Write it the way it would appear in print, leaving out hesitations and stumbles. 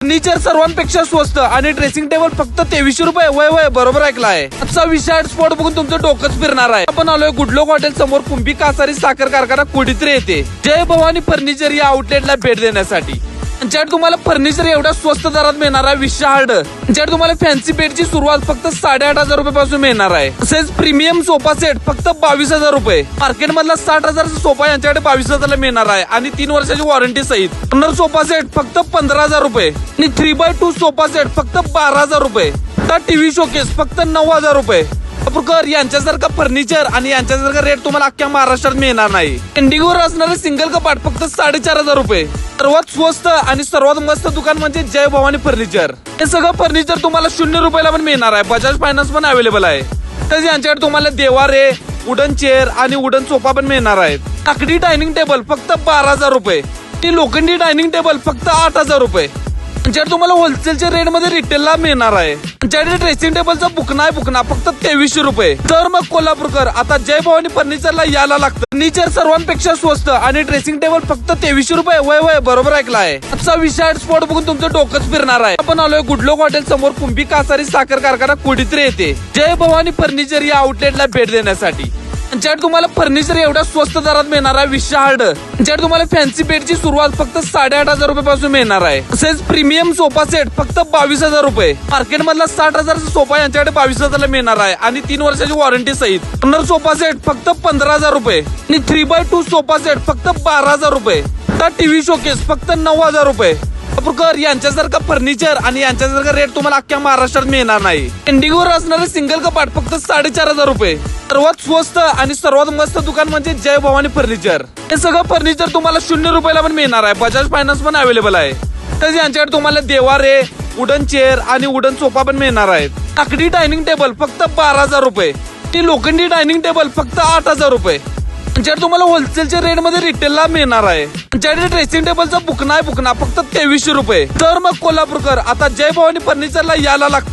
Furniture सर्वांपेक्षा स्वस्त आणि dressing table फक्त 2300 रुपये. वय वय बरोबर ऐकलाय. आजचा विशाळ स्पॉट बघून तुमचं डोकंच फिरणार आहे. आपण आलोय गुडलोक हॉटेल समोर कुंभी कासारी साखर कारखाना कुडीत्री येते. जय भवानी फर्निचर या आउटलेटला भेट देण्यासाठी. ज्यात तुम्हाला फर्निचर एवढ्या स्वस्त दरात मिळणार आहे विशाळ. ज्यात तुम्हाला फॅन्सी बेडची सुरुवात फक्त 8,500 रुपयापासून मिळणार आहे. तसेच प्रीमियम सोफा सेट फक्त 22,000 रुपये. मार्केट मधला 60,000चा सोफा यांच्याकडे 22,000ला मिळणार आहे आणि 3 वर्षाची वॉरंटी सहित. कॉर्नर सोफा सेट फक्त 15,000 रुपये आणि 3x2 सोफा सेट फक्त 12,000 रुपये. टीव्ही शोकेस फक्त 9,000 रुपये. यांच्यासारखं फर्निचर आणि यांच्यासारखं रेट तुम्हाला अख्ख्या महाराष्ट्रात मिळणार नाही. ट्रेंडिंगवर असणारे सिंगल कपाट फक्त 4,500 रुपये. सर्वात स्वस्त आणि सर्वात मस्त दुकान म्हणजे जय भवानी फर्निचर. हे सगळं फर्निचर तुम्हाला 0 रुपयाला पण मिळणार आहे. बजाज फायनान्स पण अवेलेबल आहे. तसेच यांच्याकडे तुम्हाला देवारे, वुडन चेअर आणि वुडन सोफा पण मिळणार आहेत. लाकडी डायनिंग टेबल फक्त 12,000 रुपये. लोखंडी डायनिंग टेबल फक्त 8,000 रुपये. ज्यात तुम्हाला होलसेलच्या रेट मध्ये रिटेलला मिळणार आहे. ज्याकडे ड्रेसिंग टेबलचा बुकना फक्त 2300 रुपये. तर मग कोल्हापूरकर आता जय भवानी फर्निचरला यायला लागतं. फर्निचर सर्वांपेक्षा स्वस्त आणि ड्रेसिंग टेबल फक्त 2300 रुपये. वय वय बरोबर ऐकलाय. आजचा विशाळ स्पॉट बघून तुमचं डोकंच फिरणार आहे. आपण आलोय गुडलोक हॉटेल समोर कुंभी कासारी साखर कारखाना कुडीत्री येते. जय भवानी फर्निचर या आउटलेटला भेट देण्यासाठी. ज्यात तुम्हाला फर्निचर एवढ्या स्वस्त दरात मिळणार आहे विशाळ. ज्यात तुम्हाला फॅन्सी बेडची सुरुवात फक्त 8,500 रुपयापासून मिळणार आहे. तसेच प्रीमियम सोफा सेट फक्त 22,000 रुपये. मार्केट मधला 60,000चा सोफा यांच्याकडे 22,000ला मिळणार आहे आणि 3 वर्षाची वॉरंटी सहित. कॉर्नर सोफा सेट फक्त 15,000 रुपये आणि 3x2 सोफा सेट फक्त 12,000 रुपये. टीव्ही शोकेस फक्त 9,000 रुपये. यांच्यासारखं फर्निचर आणि यांच्यासारखं रेट तुम्हाला अख्ख्या महाराष्ट्रात मिळणार नाही. ट्रेंडिंगवर असणारे सिंगल कपाट फक्त 4,500 रुपये. सर्वात स्वस्त आणि सर्वात मस्त दुकान म्हणजे जय भवानी फर्निचर. हे सगळं फर्निचर तुम्हाला 0 रुपयाला पण मिळणार आहे. बजाज फायनान्स पण अवेलेबल आहे. तसेच यांच्याकडे तुम्हाला देवारे, वुडन चेअर आणि वुडन सोफा पण मिळणार आहेत. लाकडी डायनिंग टेबल फक्त 12,000 रुपये. लोखंडी डायनिंग टेबल फक्त 8,000 रुपये. ज्यात तुम्हाला होलसेलच्या रेट मध्ये रिटेलला मिळणार आहे. ज्याकडे ड्रेसिंग टेबलचा बुकना फक्त 2300 रुपये. तर मग कोल्हापूरकर आता जय भवानी फर्निचरला यायला लागतं.